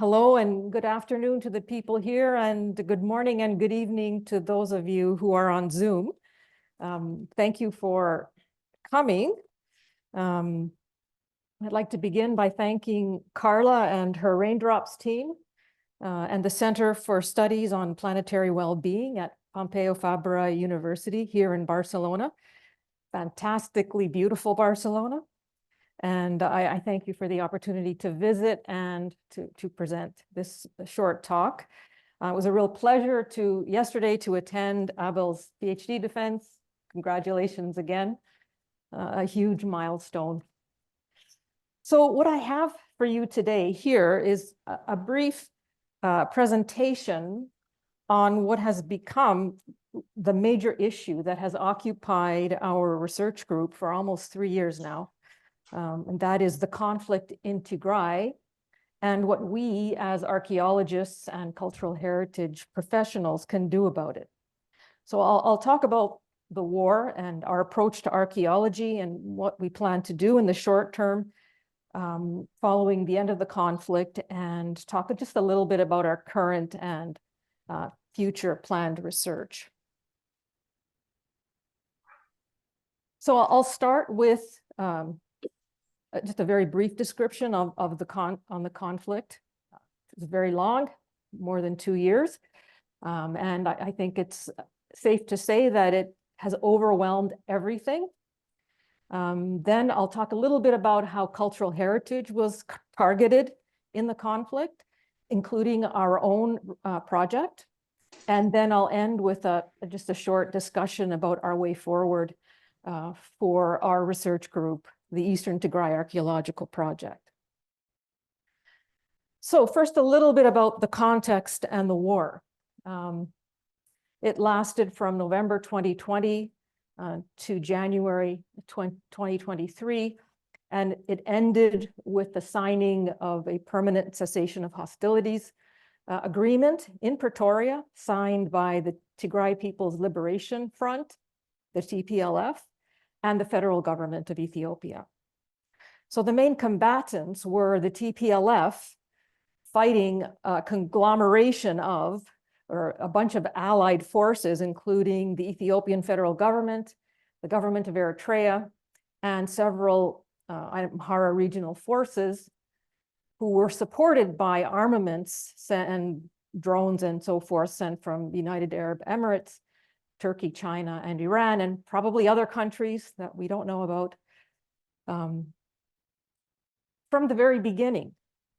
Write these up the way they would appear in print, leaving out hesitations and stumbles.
Hello and good afternoon to the people here, and good morning and good evening to those of you who are on Zoom. Thank you for coming. I'd like to begin by thanking Carla and her Raindrops team and the Center for Studies on Planetary Wellbeing at Pompeu Fabra University here in Barcelona. Fantastically beautiful Barcelona. And I thank you for the opportunity to visit and to present this short talk. It was a real pleasure yesterday to attend Abel's PhD defense. Congratulations again, a huge milestone. So what I have for you today here is a brief presentation on what has become the major issue that has occupied our research group for almost 3 years now. And that is the conflict in Tigrai and what we as archaeologists and cultural heritage professionals can do about it. So I'll talk about the war and our approach to archaeology and what we plan to do in the short term following the end of the conflict, and talk just a little bit about our current and future planned research. So I'll start with just a very brief description of the conflict. It's very long, more than 2 years. And I think it's safe to say that it has overwhelmed everything. Then I'll talk a little bit about how cultural heritage was targeted in the conflict, including our own project. And then I'll end with just a short discussion about our way forward for our research group, the Eastern Tigray Archaeological Project. So first, a little bit about the context and the war. It lasted from November 2020 to January 2023, and it ended with the signing of a permanent cessation of hostilities agreement in Pretoria, signed by the Tigray People's Liberation Front, the TPLF, and the federal government of Ethiopia. So the main combatants were the TPLF fighting a conglomeration of, or a bunch of allied forces, including the Ethiopian federal government, the government of Eritrea, and several Amhara regional forces who were supported by armaments and drones and so forth sent from the United Arab Emirates, Turkey, China, and Iran, and probably other countries that we don't know about. From the very beginning,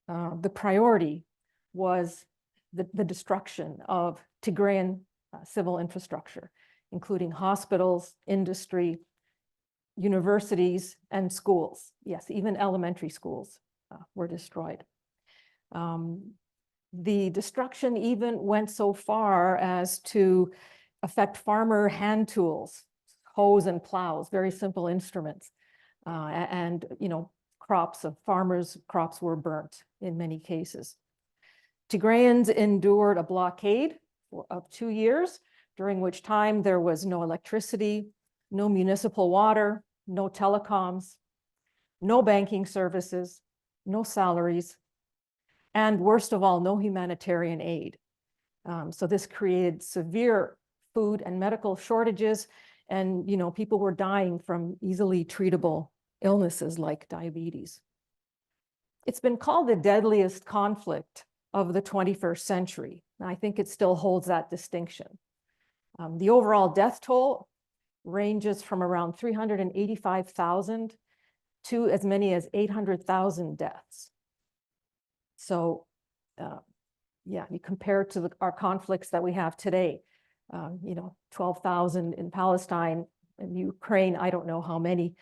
the priority was the destruction of Tigrayan civil infrastructure, including hospitals, industry, universities, and schools. Yes, even elementary schools were destroyed. The destruction even went so far as to affect farmer hand tools, hoes and plows, very simple instruments. And, farmers' crops were burnt in many cases. Tigrayans endured a blockade of 2 years, during which time there was no electricity, no municipal water, no telecoms, no banking services, no salaries, and worst of all, no humanitarian aid. So this created severe food and medical shortages, and people were dying from easily treatable illnesses like diabetes. It's been called the deadliest conflict of the 21st century. And I think it still holds that distinction. The overall death toll ranges from around 385,000 to as many as 800,000 deaths. So yeah, you compare it to our conflicts that we have today, 12,000 in Palestine and Ukraine, I don't know how many,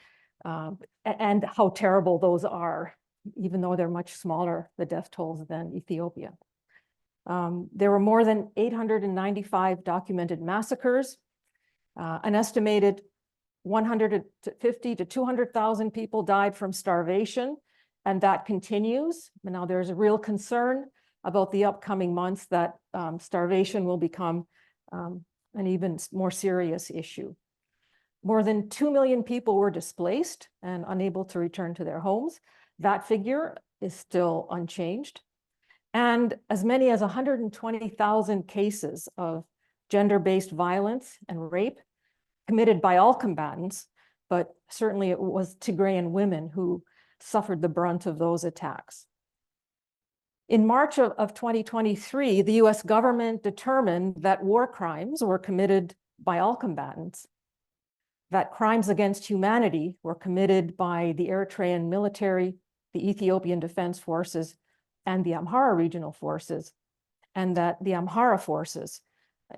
and how terrible those are, even though they're much smaller, the death tolls, than Ethiopia. There were more than 895 documented massacres. An estimated 150 to 200,000 people died from starvation, and that continues. Now there's a real concern about the upcoming months that starvation will become an even more serious issue. More than 2 million people were displaced and unable to return to their homes. That figure is still unchanged. and as many as 120,000 cases of gender-based violence and rape committed by all combatants, but certainly it was Tigrayan women who suffered the brunt of those attacks. In March of 2023, the US government determined that war crimes were committed by all combatants, that crimes against humanity were committed by the Eritrean military, the Ethiopian Defense Forces, and the Amhara regional forces, and that the Amhara forces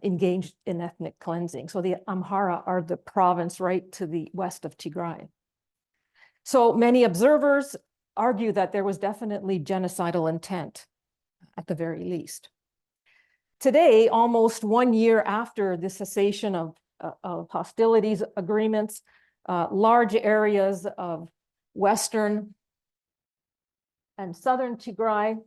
engaged in ethnic cleansing. So the Amhara are the province right to the west of Tigray. So many observers argue that there was definitely genocidal intent, at the very least. Today, almost 1 year after the cessation of hostilities agreements, large areas of western and southern Tigray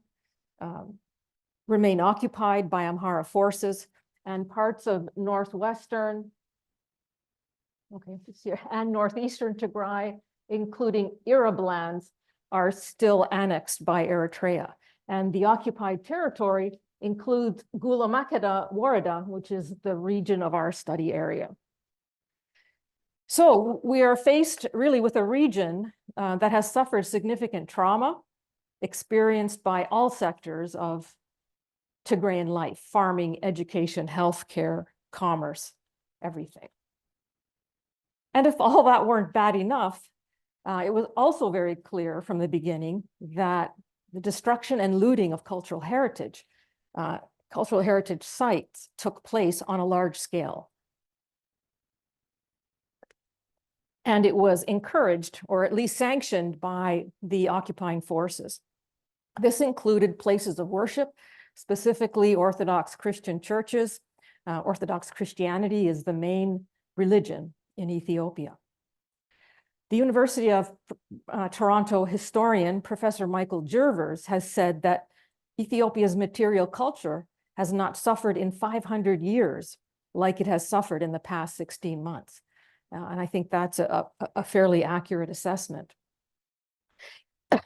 remain occupied by Amhara forces, and parts of northwestern, and northeastern Tigray, including Arab lands, are still annexed by Eritrea. And the occupied territory includes Gulamakeda Warada, which is the region of our study area. So we are faced really with a region that has suffered significant trauma experienced by all sectors of Tigrayan life: farming, education, healthcare, commerce, everything. And if all that weren't bad enough, it was also very clear from the beginning that the destruction and looting of cultural heritage sites took place on a large scale. And it was encouraged, or at least sanctioned, by the occupying forces. This included places of worship, specifically Orthodox Christian churches. Orthodox Christianity is the main religion in Ethiopia. The University of Toronto historian, Professor Michael Jervers, has said that Ethiopia's material culture has not suffered in 500 years like it has suffered in the past 16 months. And I think that's a fairly accurate assessment.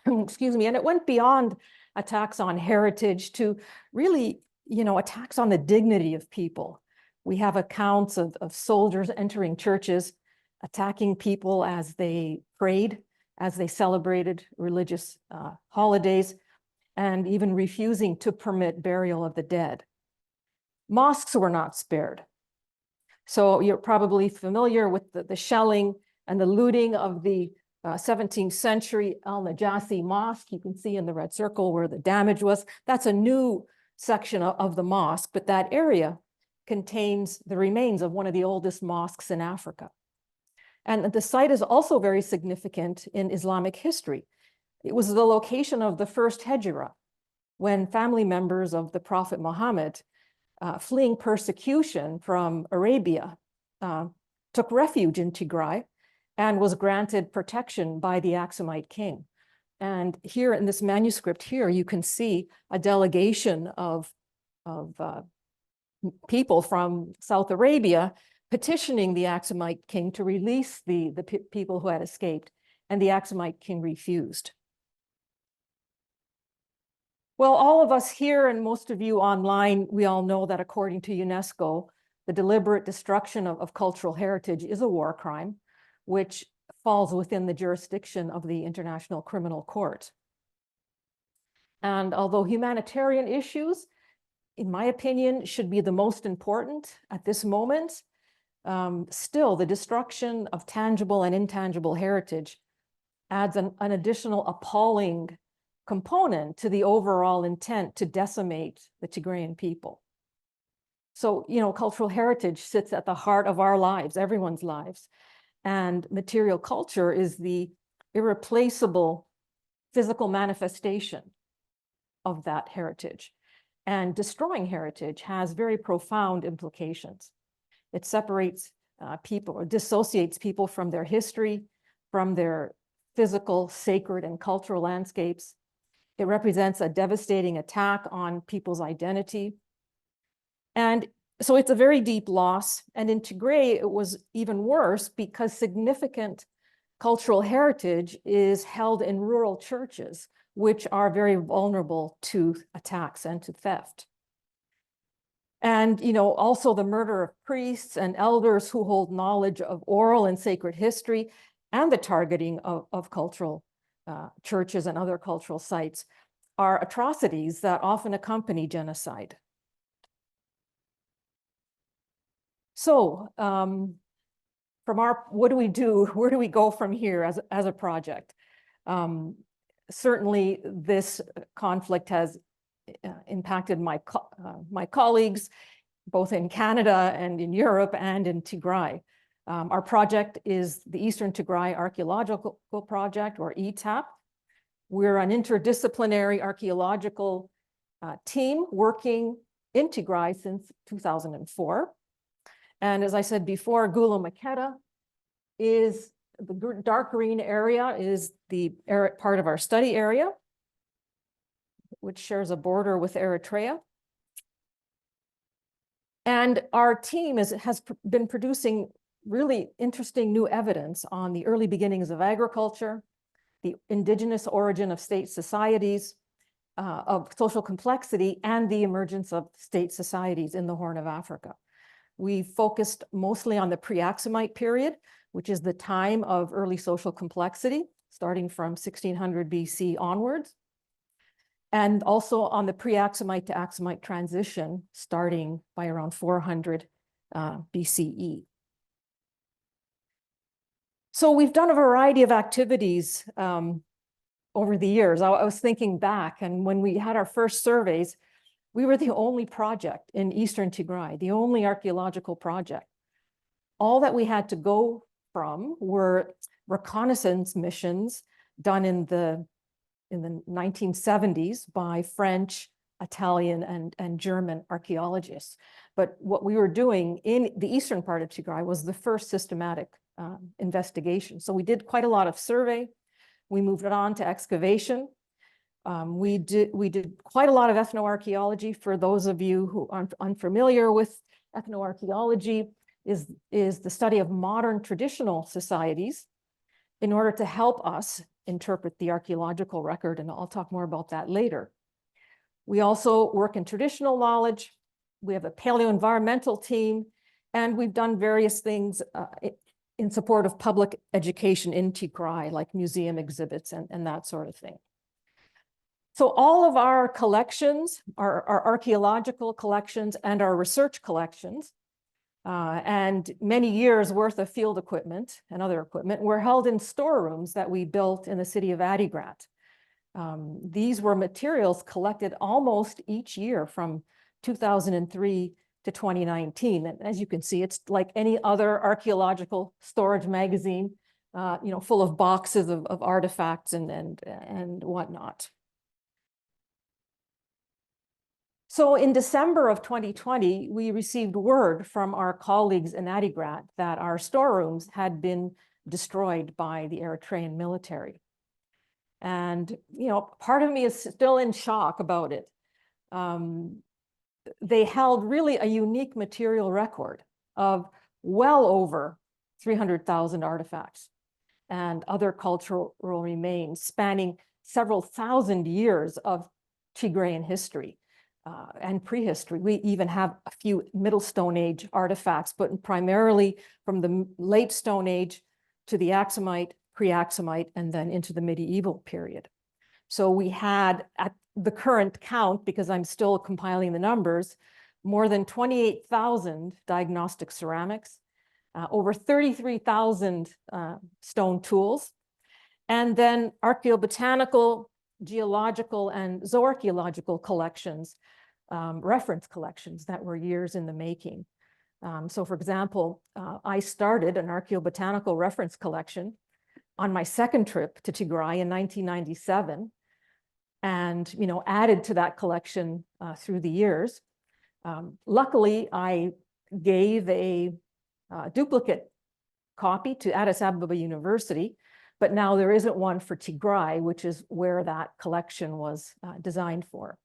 Excuse me. And it went beyond attacks on heritage to really, attacks on the dignity of people. We have accounts of soldiers entering churches, attacking people as they prayed, as they celebrated religious holidays, and even refusing to permit burial of the dead. Mosques were not spared. So you're probably familiar with the shelling and the looting of the 17th century Al-Najasi Mosque. You can see in the red circle where the damage was. That's a new section of the mosque, but that area contains the remains of one of the oldest mosques in Africa. And the site is also very significant in Islamic history. It was the location of the first Hijra, when family members of the Prophet Muhammad, fleeing persecution from Arabia, took refuge in Tigray and was granted protection by the Aksumite king. And here in this manuscript here, you can see a delegation of people from South Arabia petitioning the Aksumite king to release the people who had escaped, and the Aksumite king refused. Well, all of us here and most of you online, we all know that according to UNESCO, the deliberate destruction of cultural heritage is a war crime, which falls within the jurisdiction of the International Criminal Court. And although humanitarian issues, in my opinion, should be the most important at this moment, still the destruction of tangible and intangible heritage adds an additional appalling component to the overall intent to decimate the Tigrayan people. So, cultural heritage sits at the heart of our lives, everyone's lives. And material culture is the irreplaceable physical manifestation of that heritage. And destroying heritage has very profound implications. It separates people or dissociates people from their history, from their physical, sacred, and cultural landscapes. It represents a devastating attack on people's identity. And so it's a very deep loss. And in Tigray, it was even worse because significant cultural heritage is held in rural churches which are very vulnerable to attacks and to theft. And, also the murder of priests and elders who hold knowledge of oral and sacred history, and the targeting of cultural churches and other cultural sites are atrocities that often accompany genocide. So what do we do? Where do we go from here as a project? Certainly this conflict has impacted my colleagues, both in Canada and in Europe and in Tigray. Our project is the Eastern Tigray Archaeological Project, or ETAP. We're an interdisciplinary archaeological team working in Tigray since 2004. And as I said before, Gulu Makeda is the dark green area, is the part of our study area, which shares a border with Eritrea. And our team has been producing really interesting new evidence on the early beginnings of agriculture, the indigenous origin of state societies, of social complexity, and the emergence of state societies in the Horn of Africa. We focused mostly on the pre-Aksumite period, which is the time of early social complexity, starting from 1600 BC onwards, and also on the pre-Aksumite to Aksumite transition, starting by around 400 BCE. So we've done a variety of activities over the years. I was thinking back, and when we had our first surveys, we were the only project in Eastern Tigray, the only archaeological project. All that we had to go from were reconnaissance missions done in the 1970s by French, Italian, and German archaeologists. But what we were doing in the eastern part of Tigray was the first systematic investigation. So we did quite a lot of survey. We moved it on to excavation. We did quite a lot of ethnoarchaeology. For those of you who aren't unfamiliar with ethnoarchaeology, is the study of modern traditional societies in order to help us interpret the archaeological record, and I'll talk more about that later. We also work in traditional knowledge. We have a paleoenvironmental team, and we've done various things in support of public education in Tigray, like museum exhibits and that sort of thing. So all of our collections, our archaeological collections and our research collections, and many years worth of field equipment and other equipment were held in storerooms that we built in the city of Adigrat. These were materials collected almost each year from 2003 to 2019. And as you can see, it's like any other archaeological storage magazine, full of boxes of artifacts and whatnot. So in December of 2020, we received word from our colleagues in Adigrat that our storerooms had been destroyed by the Eritrean military. And, part of me is still in shock about it. They held really a unique material record of well over 300,000 artifacts and other cultural remains spanning several thousand years of Tigrayan history. And prehistory. We even have a few Middle Stone Age artifacts, but primarily from the late Stone Age to the Aksumite, pre-Aksumite, and then into the medieval period. So we had, at the current count, because I'm still compiling the numbers, more than 28,000 diagnostic ceramics, over 33,000 stone tools, and then archaeobotanical, geological, and zooarchaeological collections, reference collections that were years in the making. So for example, I started an archaeobotanical reference collection on my second trip to Tigray in 1997, and added to that collection through the years. Luckily, I gave a duplicate copy to Addis Ababa University, but now there isn't one for Tigray, which is where that collection was designed for.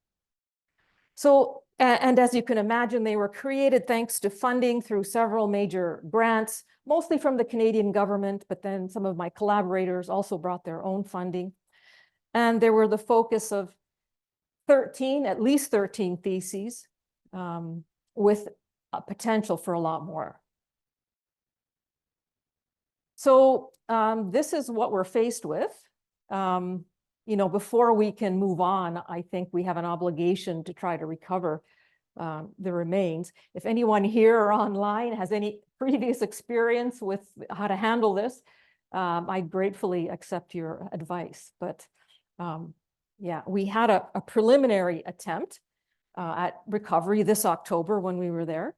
So, and as you can imagine, they were created thanks to funding through several major grants, mostly from the Canadian government, but then some of my collaborators also brought their own funding. And there were the focus of 13, at least 13 theses, with a potential for a lot more. So this is what we're faced with. Before we can move on, I think we have an obligation to try to recover the remains. If anyone here or online has any previous experience with how to handle this, I gratefully accept your advice. But yeah, we had a preliminary attempt at recovery this October when we were there.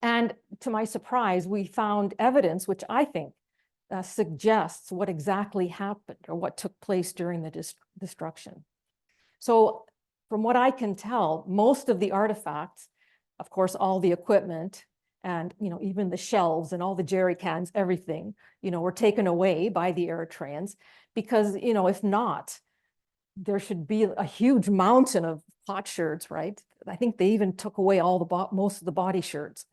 And to my surprise, we found evidence which I think suggests what exactly happened or what took place during the destruction. So from what I can tell, most of the artifacts, of course, all the equipment and even the shelves and all the jerry cans, everything, were taken away by the Eritreans because, if not, there should be a huge mountain of potsherds, right? I think they even took away most of the body sherds.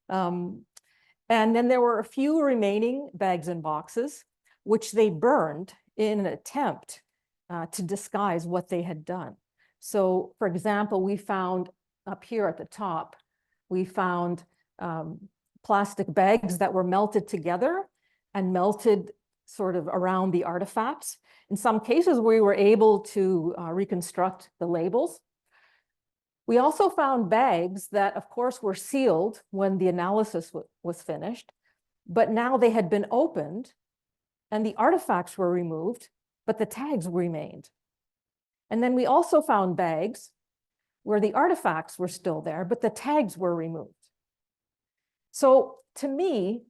And then there were a few remaining bags and boxes, which they burned in an attempt to disguise what they had done. So, for example, we found up here at the top, we found plastic bags that were melted together and melted sort of around the artifacts. In some cases, we were able to reconstruct the labels. We also found bags that, of course, were sealed when the analysis was finished, but now they had been opened and the artifacts were removed, but the tags remained. And then we also found bags where the artifacts were still there, but the tags were removed. So to me,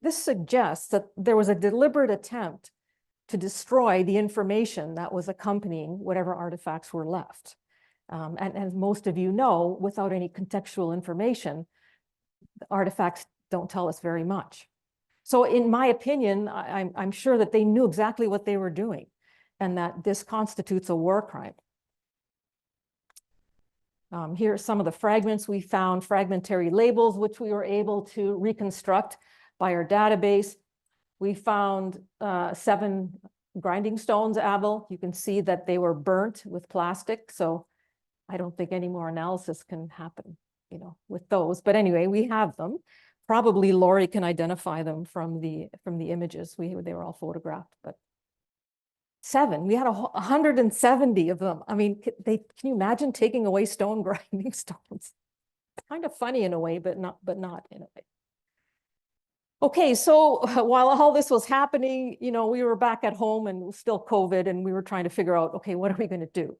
this suggests that there was a deliberate attempt to destroy the information that was accompanying whatever artifacts were left. And as most of you know, without any contextual information, the artifacts don't tell us very much. So in my opinion, I'm sure that they knew exactly what they were doing and that this constitutes a war crime. Here are some of the fragments we found, fragmentary labels, which we were able to reconstruct by our database. We found 7 grinding stones, Abel. You can see that they were burnt with plastic. So I don't think any more analysis can happen, with those. But anyway, we have them. Probably Laurie can identify them from the images. They were all photographed, but 7. We had 170 of them. I mean, can you imagine taking away stone grinding stones? Kind of funny in a way, but not in a way. Okay, so while all this was happening, we were back at home and it was still COVID, and we were trying to figure out, okay, what are we going to do?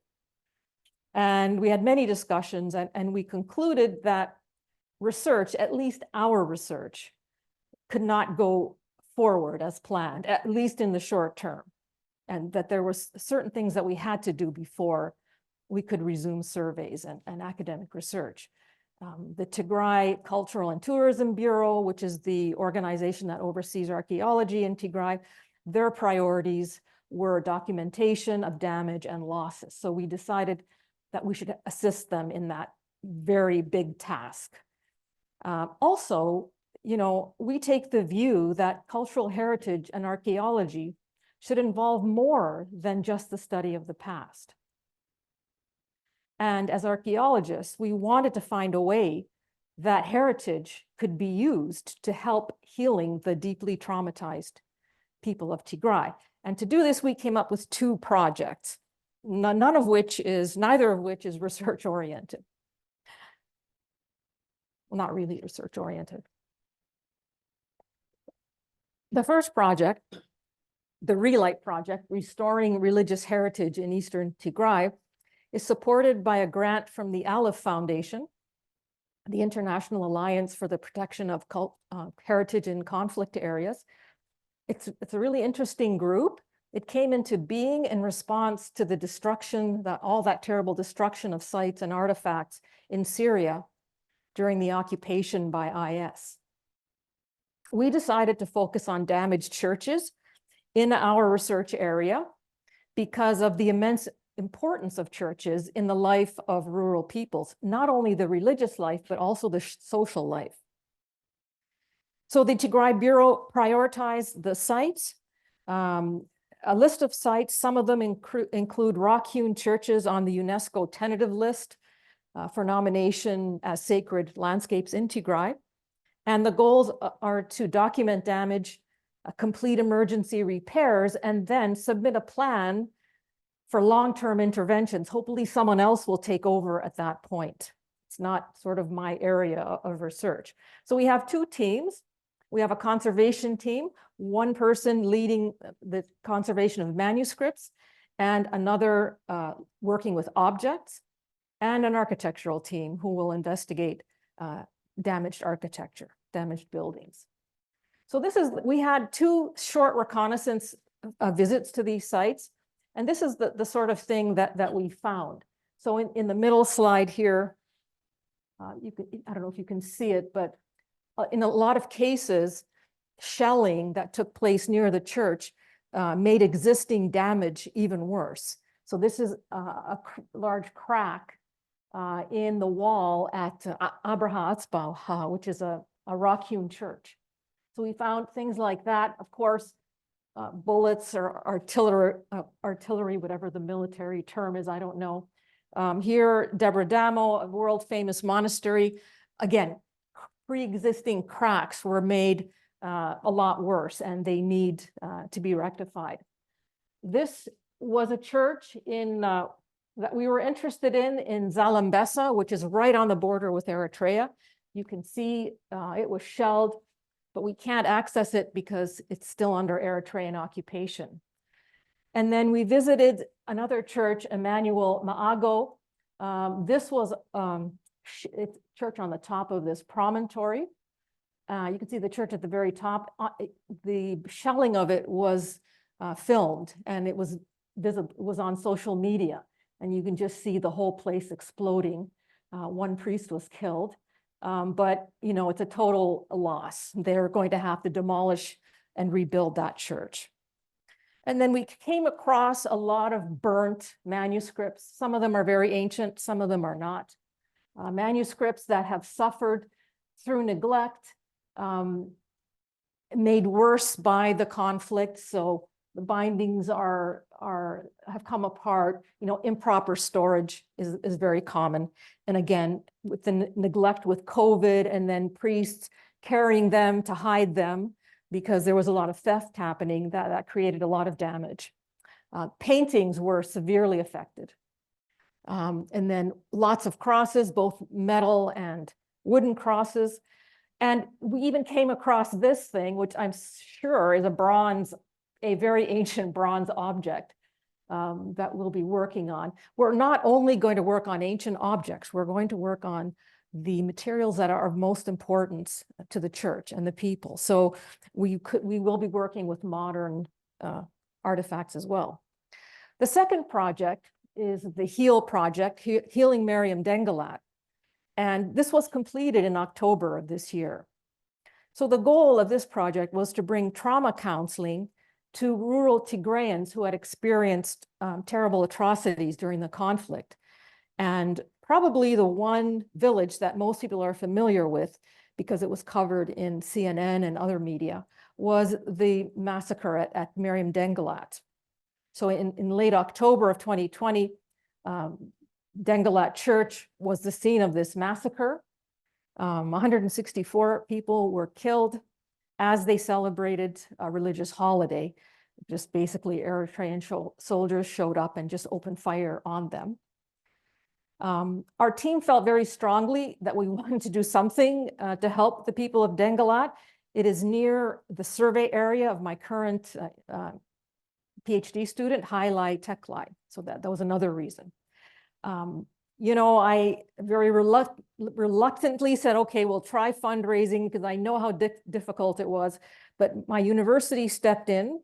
And we had many discussions, and we concluded that research, at least our research, could not go forward as planned, at least in the short term, and that there were certain things that we had to do before we could resume surveys and academic research. The Tigrai Cultural and Tourism Bureau, which is the organization that oversees archaeology in Tigray, their priorities were documentation of damage and losses. So we decided that we should assist them in that very big task. Also, we take the view that cultural heritage and archaeology should involve more than just the study of the past. And as archaeologists, we wanted to find a way that heritage could be used to help healing the deeply traumatized people of Tigray. And to do this, we came up with 2 projects, neither of which is research oriented. Well, not really research oriented. The first project, the Relight Project, Restoring Religious Heritage in Eastern Tigray, is supported by a grant from the Aleph Foundation, the International Alliance for the Protection of Heritage in Conflict Areas. It's a really interesting group. It came into being in response to the destruction, all that terrible destruction of sites and artifacts in Syria during the occupation by IS. We decided to focus on damaged churches in our research area because of the immense importance of churches in the life of rural peoples, not only the religious life, but also the social life. So the Tigray Bureau prioritized the sites A list of sites, some of them include rock-hewn churches on the UNESCO tentative list for nomination as sacred landscapes in Tigray. And the goals are to document damage, complete emergency repairs, and then submit a plan for long-term interventions. Hopefully someone else will take over at that point. It's not sort of my area of research. So we have two teams. We have a conservation team, one person leading the conservation of manuscripts, and another working with objects, and an architectural team who will investigate damaged architecture, damaged buildings. So we had two short reconnaissance visits to these sites, and this is the sort of thing that we found. So in the middle slide here, I don't know if you can see it, but in a lot of cases, shelling that took place near the church made existing damage even worse. So this is a large crack in the wall at Abraha Atzbau, which is a rock-hewn church. So we found things like that. Of course, bullets or artillery, whatever the military term is, I don't know. Here, Debre Damo, a world-famous monastery. Again, pre-existing cracks were made a lot worse, and they need to be rectified. This was a church that we were interested in Zalambesa, which is right on the border with Eritrea. You can see it was shelled, but we can't access it because it's still under Eritrean occupation. And then we visited another church, Emmanuel Maago. This was a church on the top of this promontory. You can see the church at the very top. The shelling of it was filmed, and it was visible. It was on social media, and you can just see the whole place exploding. One priest was killed, but it's a total loss. They're going to have to demolish and rebuild that church. And then we came across a lot of burnt manuscripts. Some of them are very ancient, some of them are not. Manuscripts that have suffered through neglect, made worse by the conflict. So the bindings have come apart. Improper storage is very common. And again, with the neglect with COVID, and then priests carrying them to hide them, because there was a lot of theft happening, that created a lot of damage. Paintings were severely affected. And then lots of crosses, both metal and wooden crosses. And we even came across this thing, which I'm sure is a very ancient bronze object that we'll be working on. We're not only going to work on ancient objects, we're going to work on the materials that are of most importance to the church and the people. So we will be working with modern artifacts as well. The second project is the HEAL project, Healing Mariam Dengalat. And this was completed in October of this year. So the goal of this project was to bring trauma counseling to rural Tigrayans who had experienced terrible atrocities during the conflict. And probably the one village that most people are familiar with, because it was covered in CNN and other media, was the massacre at Mariam Dengalat. So in late October of 2020, Dengalat Church was the scene of this massacre. 164 people were killed as they celebrated a religious holiday. Just basically Eritrean soldiers showed up and just opened fire on them. Our team felt very strongly that we wanted to do something to help the people of Dengalat. It is near the survey area of my current PhD student, Hailai Teklai. So that was another reason. I very reluctantly said, okay, we'll try fundraising, because I know how difficult it was. But my university stepped in,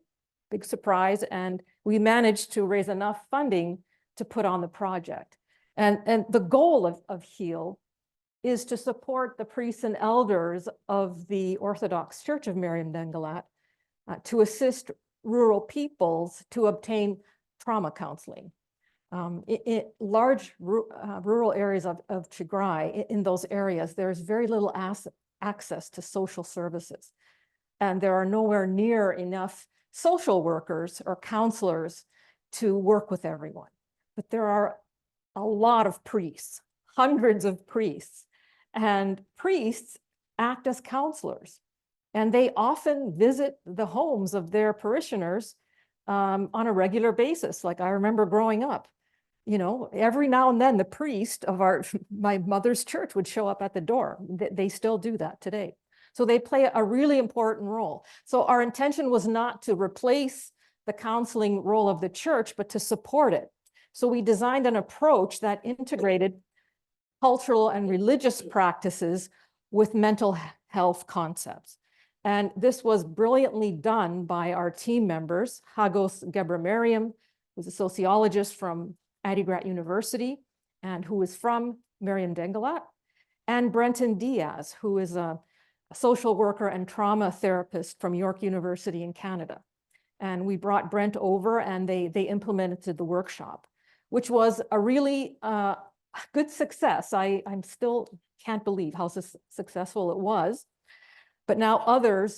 big surprise, and we managed to raise enough funding to put on the project. And the goal of HEAL is to support the priests and elders of the Orthodox Church of Mariam Dengalat to assist rural peoples to obtain trauma counseling. In large rural areas of Tigray, in those areas, there's very little access to social services. And there are nowhere near enough social workers or counselors to work with everyone. But there are a lot of priests, hundreds of priests, and priests act as counselors. And they often visit the homes of their parishioners on a regular basis. Like I remember growing up, every now and then the priest of my mother's church would show up at the door. They still do that today. So they play a really important role. So our intention was not to replace the counseling role of the church, but to support it. So we designed an approach that integrated cultural and religious practices with mental health concepts. And this was brilliantly done by our team members, Hagos Gebramariam, who's a sociologist from Tigrai University and who is from Mariam Dengalat, and Brenton Diaz, who is a social worker and trauma therapist from York University in Canada. And we brought Brent over and they implemented the workshop, which was a really good success. I still can't believe how successful it was. But now other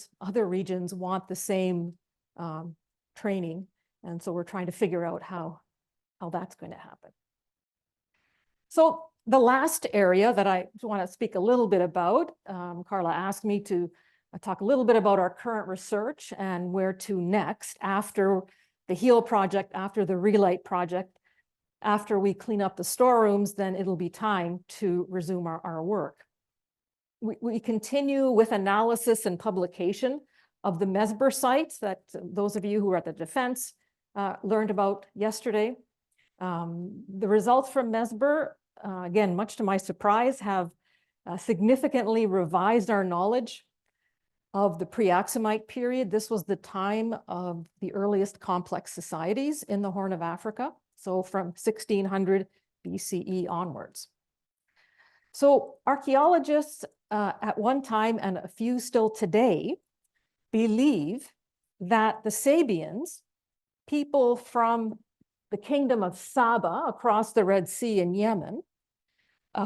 regions want the same training. And so we're trying to figure out how that's going to happen. So the last area that I want to speak a little bit about, Carla asked me to talk a little bit about our current research and where to next after the HEAL project, after the Relight project. After we clean up the storerooms, then it'll be time to resume our work. We continue with analysis and publication of the Mesbur sites that those of you who were at the defense learned about yesterday. The results from Mesbur, again, much to my surprise, have significantly revised our knowledge of the pre-Axumite period. This was the time of the earliest complex societies in the Horn of Africa, so from 1600 BCE onwards. So archaeologists at one time, and a few still today, believe that the Sabians, people from the kingdom of Saba across the Red Sea in Yemen,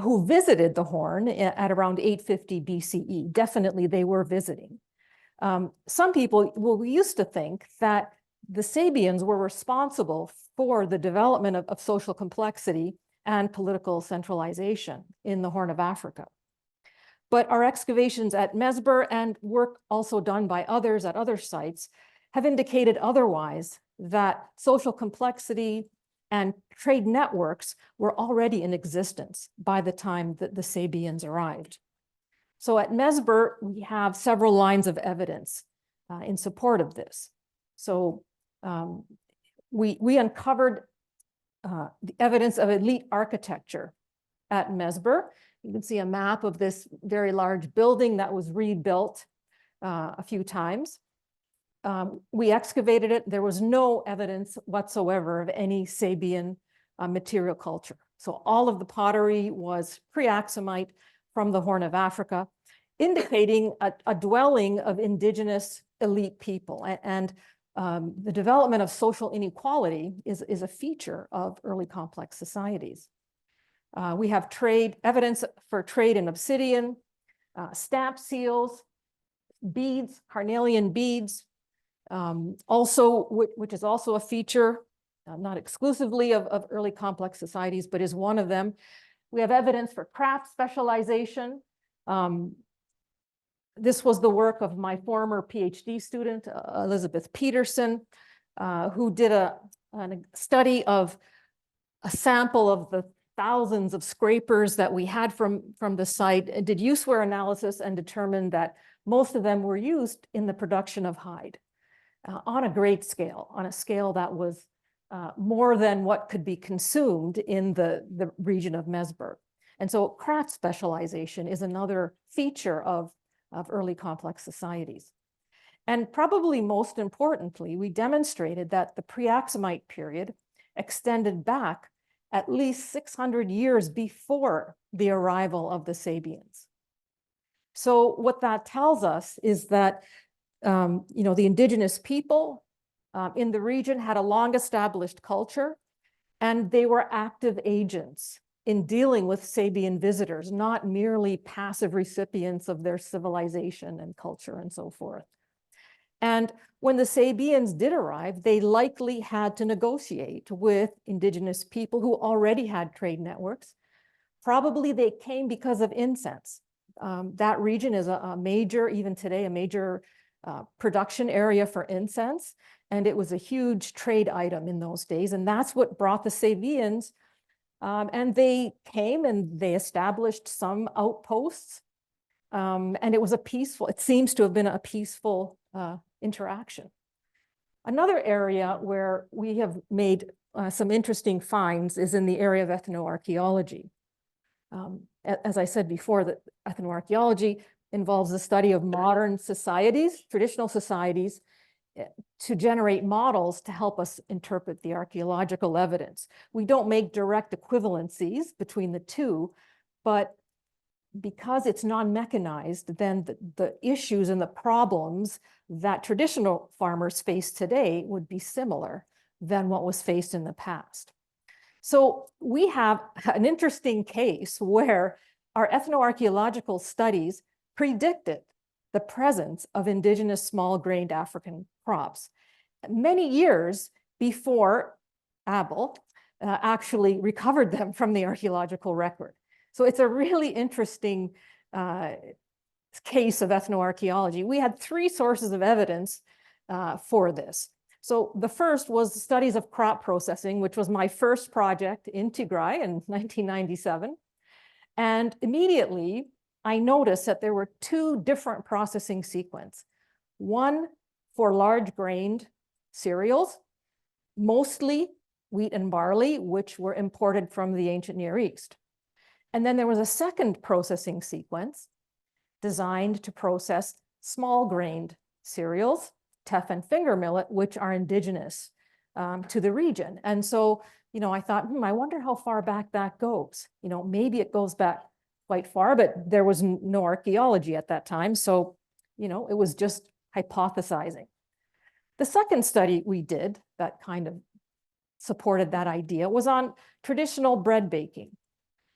who visited the Horn at around 850 BCE. Definitely they were visiting. Some people, we used to think that the Sabians were responsible for the development of social complexity and political centralization in the Horn of Africa. But our excavations at Mesbur and work also done by others at other sites have indicated otherwise, that social complexity and trade networks were already in existence by the time that the Sabians arrived. So at Mesbur, we have several lines of evidence in support of this. So we uncovered the evidence of elite architecture at Mesbur. You can see a map of this very large building that was rebuilt a few times. We excavated it. There was no evidence whatsoever of any Sabian material culture. So all of the pottery was pre-Axumite from the Horn of Africa, indicating a dwelling of indigenous elite people. And the development of social inequality is a feature of early complex societies. We have evidence for trade in obsidian, stamp seals, beads, carnelian beads, which is also a feature, not exclusively of early complex societies, but is one of them. We have evidence for craft specialization. This was the work of my former PhD student, Elizabeth Peterson, who did a study of a sample of the thousands of scrapers that we had from the site, did use-wear analysis and determined that most of them were used in the production of hide on a great scale, on a scale that was more than what could be consumed in the region of Mesbur. And so craft specialization is another feature of early complex societies. And probably most importantly, we demonstrated that the pre-Axumite period extended back at least 600 years before the arrival of the Sabians. So what that tells us is that the indigenous people in the region had a long-established culture, and they were active agents in dealing with Sabian visitors, not merely passive recipients of their civilization and culture and so forth. And when the Sabians did arrive, they likely had to negotiate with indigenous people who already had trade networks. Probably they came because of incense. That region is a major, even today, a major production area for incense. And it was a huge trade item in those days. And that's what brought the Sabians. And they came and they established some outposts. And it was a peaceful, it seems to have been a peaceful interaction. Another area where we have made some interesting finds is in the area of ethnoarchaeology. As I said before, that ethnoarchaeology involves the study of modern societies, traditional societies, to generate models to help us interpret the archaeological evidence. We don't make direct equivalencies between the two, but because it's non-mechanized, then the issues and the problems that traditional farmers face today would be similar than what was faced in the past. So we have an interesting case where our ethnoarchaeological studies predicted the presence of indigenous small-grained African crops many years before Abel actually recovered them from the archaeological record. So it's a really interesting case of ethnoarchaeology. We had three sources of evidence for this. So the first was studies of crop processing, which was my first project in Tigray in 1997. And immediately, I noticed that there were two different processing sequences. One for large-grained cereals, mostly wheat and barley, which were imported from the ancient Near East. And then there was a second processing sequence designed to process small-grained cereals, teff and finger millet, which are indigenous to the region. And so, I thought, I wonder how far back that goes. Maybe it goes back quite far, but there was no archaeology at that time. So, it was just hypothesizing. The second study we did that kind of supported that idea was on traditional bread baking.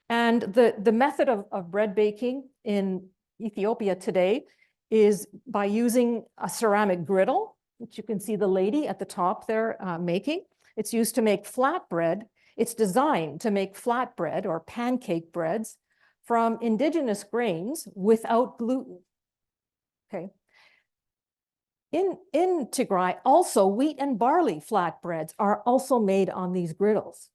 And the method of bread baking in Ethiopia today is by using a ceramic griddle, which you can see the lady at the top there making. It's used to make flatbread. It's designed to make flatbread or pancake breads from indigenous grains without gluten. Okay. In Tigray, also wheat and barley flatbreads are also made on these griddles.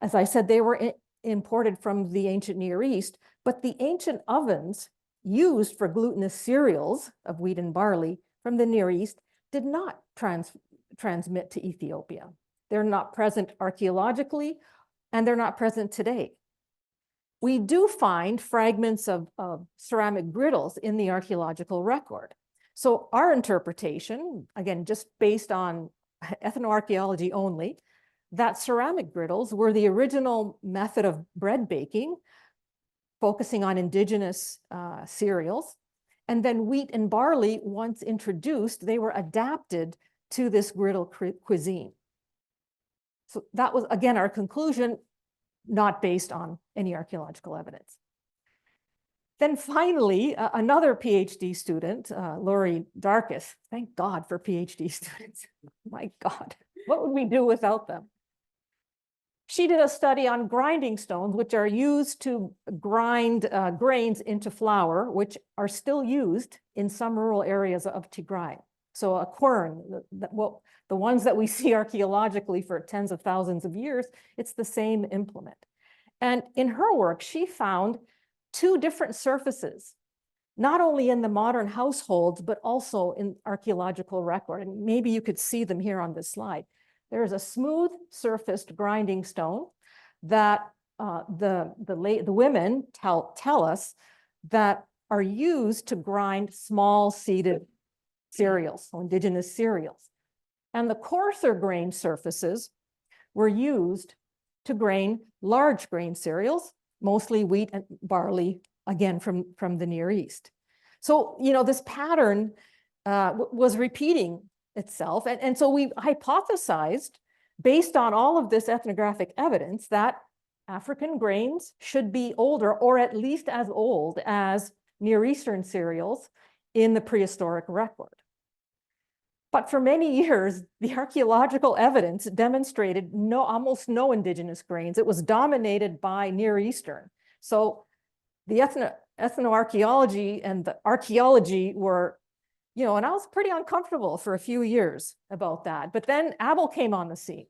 As I said, they were imported from the ancient Near East, but the ancient ovens used for glutinous cereals of wheat and barley from the Near East did not transmit to Ethiopia. They're not present archaeologically, and they're not present today. We do find fragments of ceramic griddles in the archaeological record. So our interpretation, again, just based on ethnoarchaeology only, that ceramic griddles were the original method of bread baking, focusing on indigenous cereals. And then wheat and barley, once introduced, they were adapted to this griddle cuisine. So that was, again, our conclusion, not based on any archaeological evidence. Then finally, another PhD student, Laurie Darkus, thank God for PhD students. My God, what would we do without them? She did a study on grinding stones, which are used to grind grains into flour, which are still used in some rural areas of Tigray. So a quern, the ones that we see archaeologically for tens of thousands of years, it's the same implement. And in her work, she found two different surfaces, not only in the modern households, but also in archaeological record. And maybe you could see them here on this slide. There's a smooth surfaced grinding stone that the women tell us that are used to grind small seeded cereals, so indigenous cereals. And the coarser grain surfaces were used to grain large grain cereals, mostly wheat and barley, again, from the Near East. So, this pattern was repeating itself. And so we hypothesized, based on all of this ethnographic evidence, that African grains should be older, or at least as old as Near Eastern cereals in the prehistoric record. But for many years, the archaeological evidence demonstrated almost no indigenous grains. It was dominated by Near Eastern. So the ethnoarchaeology and the archaeology were, and I was pretty uncomfortable for a few years about that. But then Abel came on the scene.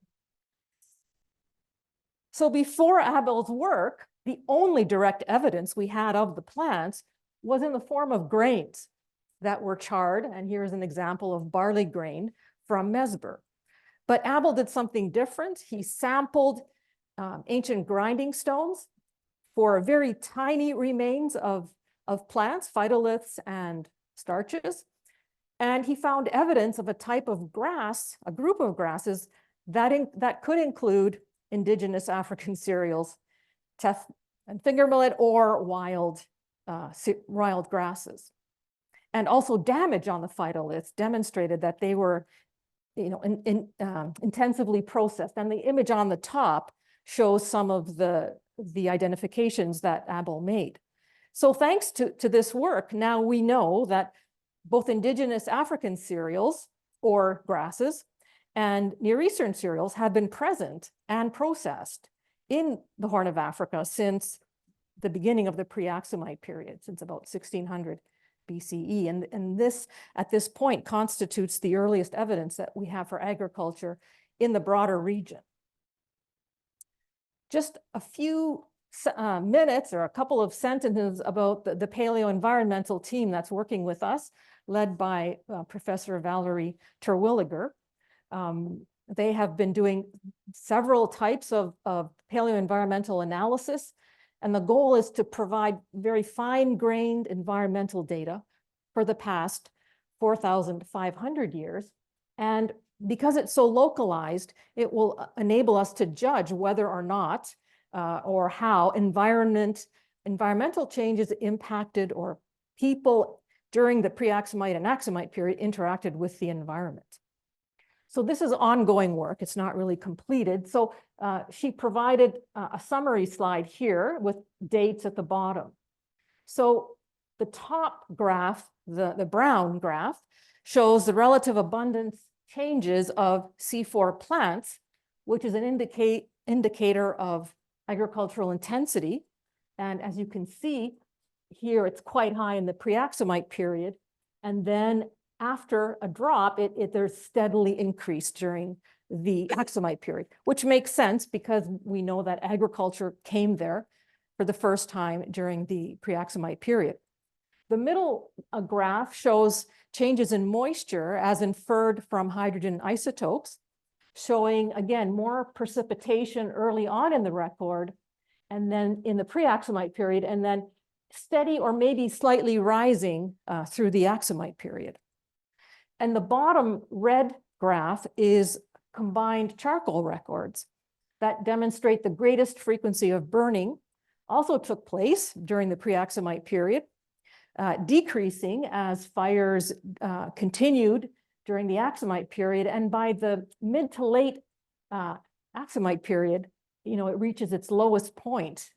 So before Abel's work, the only direct evidence we had of the plants was in the form of grains that were charred. And here's an example of barley grain from Mesber. But Abel did something different. He sampled ancient grinding stones for very tiny remains of plants, phytoliths and starches. And he found evidence of a type of grass, a group of grasses that could include indigenous African cereals, teff and finger millet, or wild grasses. And also damage on the phytoliths demonstrated that they were intensively processed. And the image on the top shows some of the identifications that Abel made. So thanks to this work, now we know that both indigenous African cereals or grasses and Near Eastern cereals have been present and processed in the Horn of Africa since the beginning of the pre-Aksumite period, since about 1600 BCE. And this, at this point, constitutes the earliest evidence that we have for agriculture in the broader region. Just a few minutes or a couple of sentences about the paleo-environmental team that's working with us, led by Professor Valerie Terwilliger. They have been doing several types of paleo-environmental analysis, and the goal is to provide very fine-grained environmental data for the past 4,500 years. And because it's so localized, it will enable us to judge whether or not or how environmental changes impacted or people during the pre-Aksumite and Aksumite period interacted with the environment. So this is ongoing work. It's not really completed. So she provided a summary slide here with dates at the bottom. So the top graph, the brown graph, shows the relative abundance changes of C4 plants, which is an indicator of agricultural intensity. And as you can see here, it's quite high in the pre-Aksumite period. And then after a drop, there's steadily increased during the Aksumite period, which makes sense because we know that agriculture came there for the first time during the pre-Aksumite period. The middle graph shows changes in moisture as inferred from hydrogen isotopes, showing, again, more precipitation early on in the record, and then in the pre-Aksumite period, and then steady or maybe slightly rising through the Aksumite period. And the bottom red graph is combined charcoal records that demonstrate the greatest frequency of burning also took place during the pre-Aksumite period, decreasing as fires continued during the Aksumite period. And by the mid to late Aksumite period, it reaches its lowest point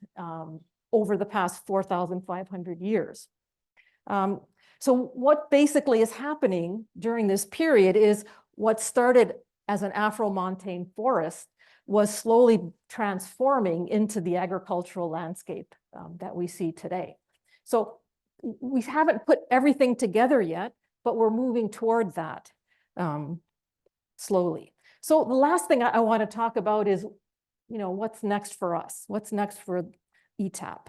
over the past 4,500 years. So what basically is happening during this period is what started as an Afro-montane forest was slowly transforming into the agricultural landscape that we see today. So we haven't put everything together yet, but we're moving toward that slowly. So the last thing I want to talk about is, what's next for us? What's next for ETAP?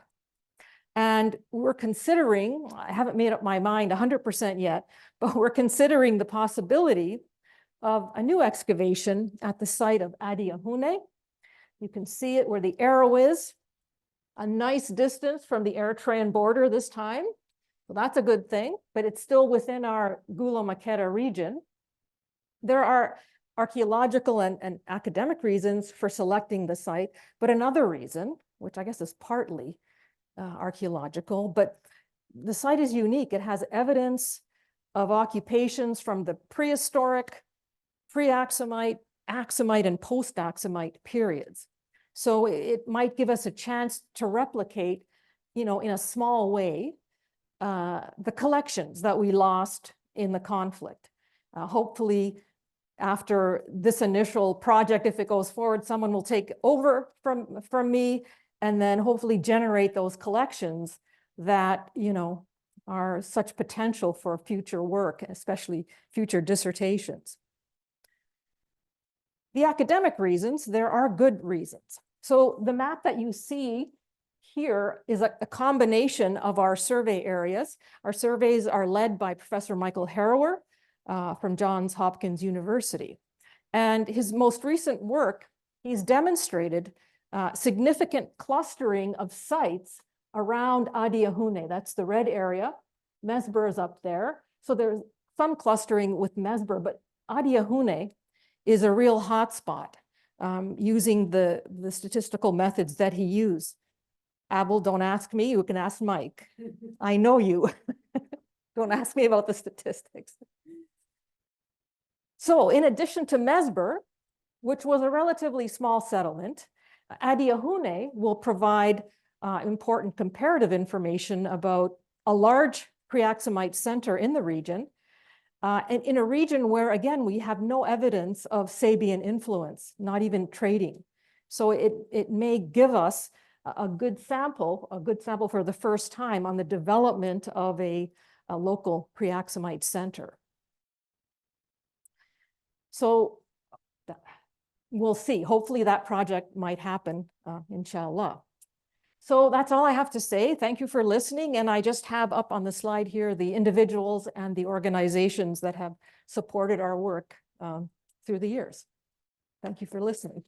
And we're considering, I haven't made up my mind 100% yet, but we're considering the possibility of a new excavation at the site of Adiahune. You can see it where the arrow is, a nice distance from the Eritrean border this time. So that's a good thing, but it's still within our Gula-Makeda region. There are archaeological and academic reasons for selecting the site, but another reason, which I guess is partly archaeological, but the site is unique. It has evidence of occupations from the prehistoric, pre-Aksumite, Aksumite, and post-Aksumite periods. So it might give us a chance to replicate, in a small way, the collections that we lost in the conflict. Hopefully, after this initial project, if it goes forward, someone will take over from me and then hopefully generate those collections that, you know, are such potential for future work, especially future dissertations. The academic reasons, there are good reasons. So the map that you see here is a combination of our survey areas. Our surveys are led by Professor Michael Harrower from Johns Hopkins University. And his most recent work, he's demonstrated significant clustering of sites around Adiahune. That's the red area. Mesbur is up there. So there's some clustering with Mesbur, but Adiahune is a real hotspot using the statistical methods that he used. Abel, don't ask me, you can ask Mike. I know you. Don't ask me about the statistics. So in addition to Mesbur, which was a relatively small settlement, Adiahune will provide important comparative information about a large pre-Axumite center in the region, and in a region where, again, we have no evidence of Sabian influence, not even trading. So it may give us a good sample for the first time on the development of a local pre-Axumite center. So we'll see. Hopefully that project might happen, inshallah. So that's all I have to say. Thank you for listening. And I just have up on the slide here the individuals and the organizations that have supported our work through the years. Thank you for listening.